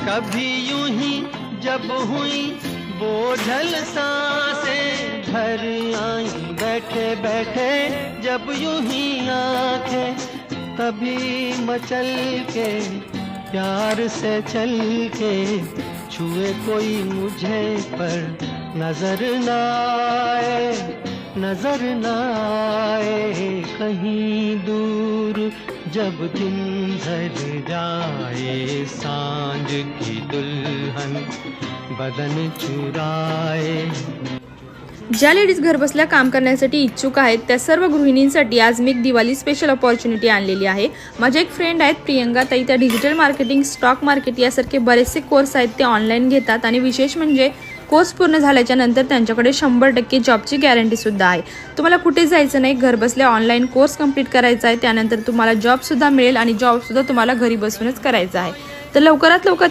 कभी यूं ही जब हुई बोझल सांसें, घर आई बैठे बैठे जब यूं ही आंखें, तभी मचल के प्यार से चल के छुए कोई मुझे पर नजर ना आए, नजर ना आए। कहीं दूर जब दिन ढल जाए, सांझ की दुल्हन बदन चुराए। ज्या लेडीज घरबसल्या काम करण्यासाठी इच्छुक आहेत त्या सर्व गृहिणींसाठी आज मी एक दिवाळी स्पेशल अपॉर्च्युनिटी आणलेली आहे। माझे एक फ्रेंड आहेत प्रियंका ताई, त्या डिजिटल मार्केटिंग, स्टॉक मार्केट यासारखे बरेचसे कोर्स आहेत ते ऑनलाईन घेतात आणि विशेष म्हणजे कोर्स पूर्ण झाल्याच्या नंतर त्यांच्याकडे 100% जॉबची गॅरंटी सुद्धा आहे। तुम्हाला कुठे जायचं नाही, घरबसल्या ऑनलाईन कोर्स कंप्लीट करायचा आहे, त्यानंतर तुम्हाला जॉब सुद्धा मिळेल आणि जॉब सुद्धा तुम्हाला घरी बसूनच करायचा आहे। तर लवकरात लवकर